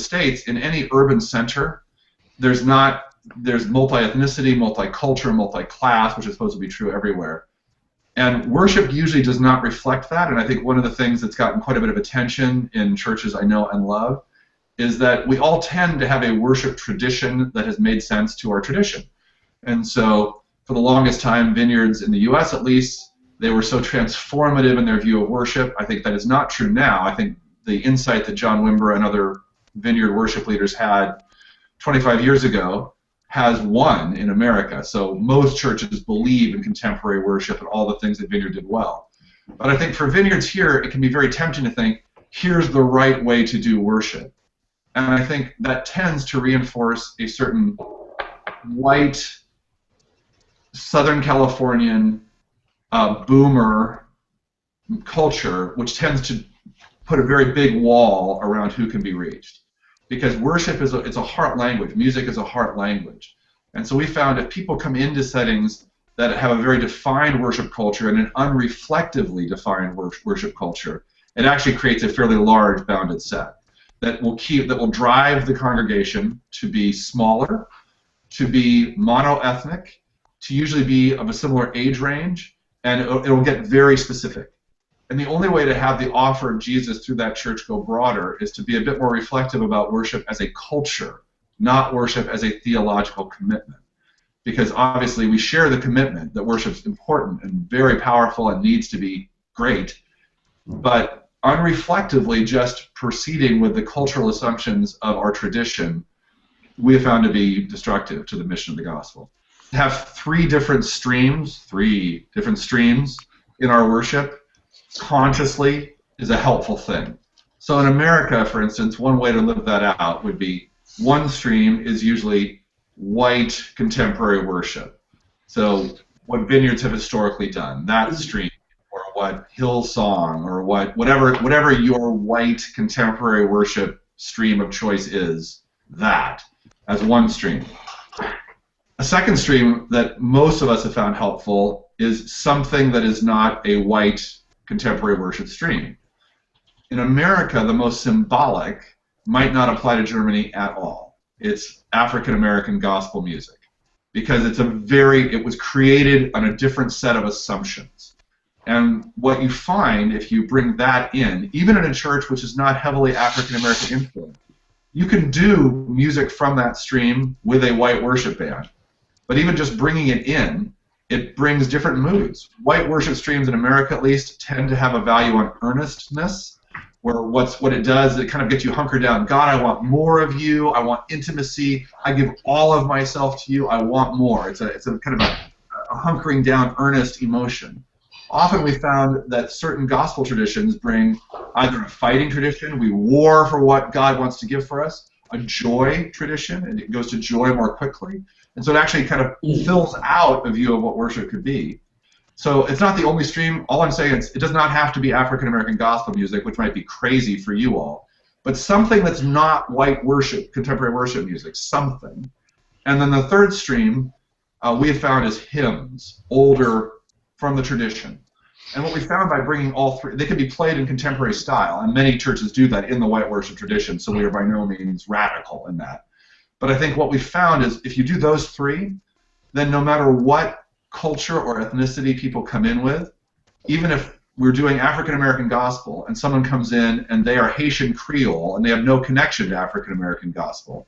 States, in any urban center, there's multi-ethnicity, multicultural, multi-class, which is supposed to be true everywhere. And worship usually does not reflect that, and I think one of the things that's gotten quite a bit of attention in churches I know and love is that we all tend to have a worship tradition that has made sense to our tradition. And so for the longest time, vineyards in the U.S. at least, they were so transformative in their view of worship. I think that is not true now. I think the insight that John Wimber and other vineyard worship leaders had 25 years ago has won in America. So most churches believe in contemporary worship and all the things that Vineyard did well. But I think for vineyards here, it can be very tempting to think, here's the right way to do worship. And I think that tends to reinforce a certain white, Southern Californian boomer culture, which tends to put a very big wall around who can be reached. Because worship is it's a heart language. Music is a heart language. And so we found if people come into settings that have a very defined worship culture and an unreflectively defined worship culture, it actually creates a fairly large bounded set that will drive the congregation to be smaller, to be monoethnic, to usually be of a similar age range, and it'll get very specific. And the only way to have the offer of Jesus through that church go broader is to be a bit more reflective about worship as a culture, not worship as a theological commitment. Because obviously we share the commitment that worship's important and very powerful and needs to be great, but unreflectively just proceeding with the cultural assumptions of our tradition we have found to be destructive to the mission of the gospel. To have three different streams in our worship consciously is a helpful thing. So in America, for instance, one way to live that out would be one stream is usually white contemporary worship. So what vineyards have historically done, that stream, or what Hillsong, or whatever your white contemporary worship stream of choice is, that as one stream. A second stream that most of us have found helpful is something that is not a white contemporary worship stream. In America, the most symbolic might not apply to Germany at all. It's African American gospel music, because it was created on a different set of assumptions. And what you find if you bring that in, even in a church which is not heavily African American influenced, you can do music from that stream with a white worship band. But even just bringing it in, it brings different moods. White worship streams in America, at least, tend to have a value on earnestness, where what it does, it kind of gets you hunkered down. God, I want more of you. I want intimacy. I give all of myself to you. I want more. It's a kind of a hunkering down, earnest emotion. Often we found that certain gospel traditions bring either a fighting tradition, we war for what God wants to give for us, a joy tradition, and it goes to joy more quickly. And so it actually kind of fills out a view of what worship could be. So it's not the only stream. All I'm saying is it does not have to be African American gospel music, which might be crazy for you all, but something that's not white worship, contemporary worship music, something. And then the third stream we have found is hymns, older from the tradition. And what we found by bringing all three, they can be played in contemporary style, and many churches do that in the white worship tradition, so we are by no means radical in that. But I think what we found is if you do those three, then no matter what culture or ethnicity people come in with, even if we're doing African American gospel and someone comes in and they are Haitian Creole and they have no connection to African American gospel,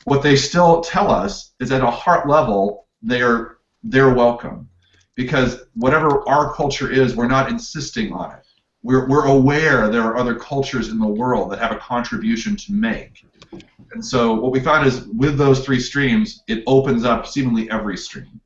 what they still tell us is at a heart level they're welcome. Because whatever our culture is, we're not insisting on it. We're aware there are other cultures in the world that have a contribution to make. And so what we found is with those three streams, it opens up seemingly every stream.